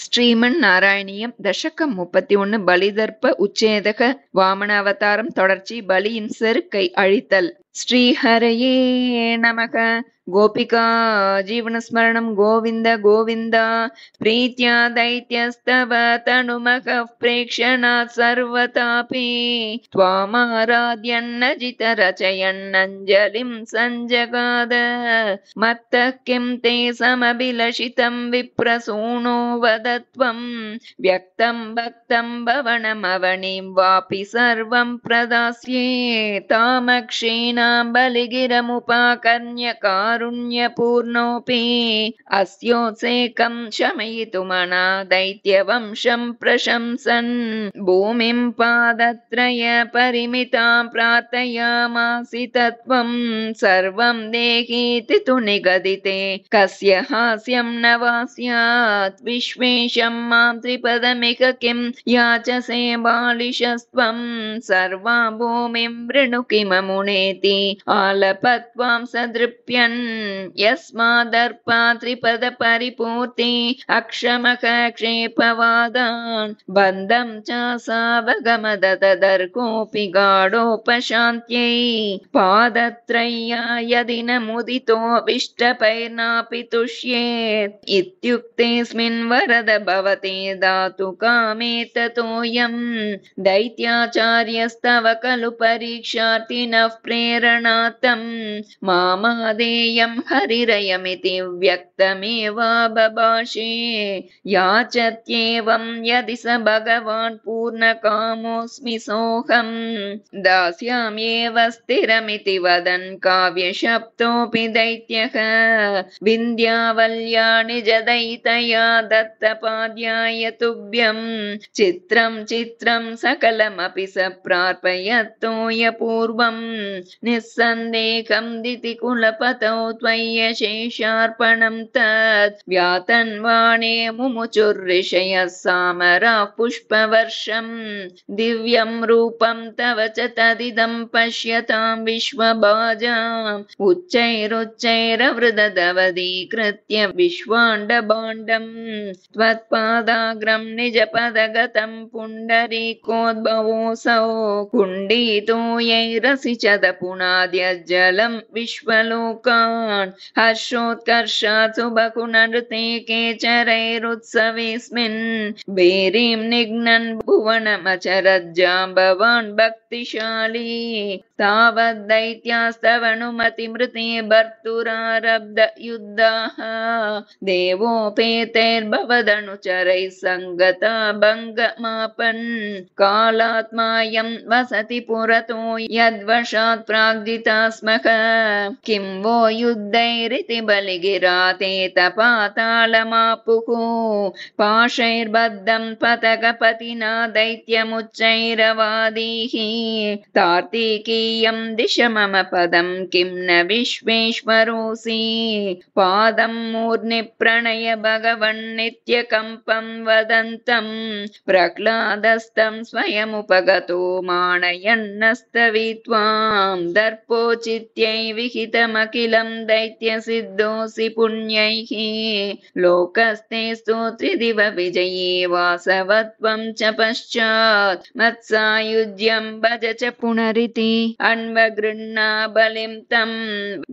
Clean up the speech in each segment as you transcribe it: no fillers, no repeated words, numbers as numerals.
ஸ்ரீமன்னாராயணியம் தசகம் 31 பலிதர்ப்ப உச்சேதக வாமன அவதாரம் தொடர்ச்சி பலியின் செருக்கை அழித்தல். ஸ்ரீஹரயே நமக. கோபிகா ஜீவனஸ்மரணம் கோவிந்த கோவிந்தா. प्रीत्या दैत्यस्तव तनुमखः प्रेक्षणात् सर्वतापि त्वामाराध्यन्न जितरचयन्नञ्जलिं सञ्जगाद मत्तः किं ते समभिलषितं विप्रसूनो वद त्वं व्यक्तं भक्तं भवनमवनीं वापि सर्वं प्रदास्ये तामक्षीणां बलिगिरमुपाकर्ण्य कारुण्यपूर्णोऽपि अस्योत्सेकं शमयितुमना दैत्यवंशं प्रशंसन् भूमिं पादत्रय परिमितां प्रार्थयामासि तत्त्वं सर्वं देहीति तु निगदिते कस्य हास्यं न वा स्यात् विश्वेशं मां त्रिपदमिह किं याचसे बालिशस्त्वं सर्वां भूमिं वृणु किममुनेति आलपत्वां सदृप्यन् यस्मादर्पा त्रिपद परिपूर्ति अक्षमः क्षेपवादान् बन्धं चासावगमददर्कोऽपि गाढोपशान्त्यै पादत्रय्या यदि न मुदितोऽभीष्टपैर्नापि तुष्येत् इत्युक्तेऽस्मिन् वरद भवते दातु कामे ततोऽयं दैत्याचार्यस्तव खलु परीक्षार्थिनः प्रेरणार्थं मामादेयं हरिरयमिति व्यक्तमेवा बभाषे याचत्येवं यदि स भगवान् पूर्णकामोऽस्मि सोऽहं दास्याम्येव स्थिरमिति वदन् काव्यशब्दोऽपि दैत्यः विन्ध्यावल्या निजदयितया दत्तपाद्याय तुभ्यं चित्रं चित्रं सकलमपि स प्रार्पयत्तोयपूर्वं निस्सन्देहं दितिकुलपतौ त्वय्यशेषार्पणं तत् व्यातन्वाणे मुमुचुर्ऋषयः सामराः पुष्पवर्षं दिव्यं रूपं तव च तदिदं पश्यतां विश्वभाजाम् उच्चैरुच्चैरवृदधवदीकृत्य विश्वाण्डभाण्डं त्वत्पादाग्रं निजपदगतं पुण्डरीकोद्भवोऽसौ कुण्डीतोयैरसि च पुनाद्यज्जलं विश्वलोकान् हर्षोत्कर्षात् सुबहुनृते केचरैरुत्सवेऽस्मिन् भेरीं निघ्नन् भुवनमचरज्जाम्बवान् भक्तिशाली तावद्दैत्यास्तवनुमतिमृते भर्तुरारब्ध युद्धाः देवोपेतैर्भवदनुचरैः सङ्गता भङ्गमापन् कालात्मायं वसति पुरतो यद्वशात् प्राग्दिता स्मः किं वो युद्धैरिति बलिगिरा ते तपातालमापुः पाशैर्बद्धं पतकपतिना दैत्यमुच्चैरवादीः तार्तिकीयं दिश मम पदं किं न विश्वेश्वरोऽसि पादं मूर्ध्नि प्रणय भगवन्नित्यकम्पं वदन्तं प्रह्लादस्तं स्वयमुपगतो मानयन्नस्तवित्वां दर्पोचित्यै विहितमखिलं दैत्यसिद्धोऽसि पुण्यैः लोकस्ते स्तोत्रिदिव विजये वासवत्वं च पश्चात् मत्सायुज्यं भज च पुनरिति अन्वगृह्णा बलिं तं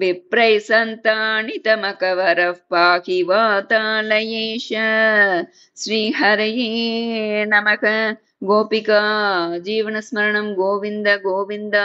विप्रैः सन्तानितमकवरः पाहि वातालयेश श्रीहरये नमः गोपिका जीवनस्मरणं गोविन्द गोविन्द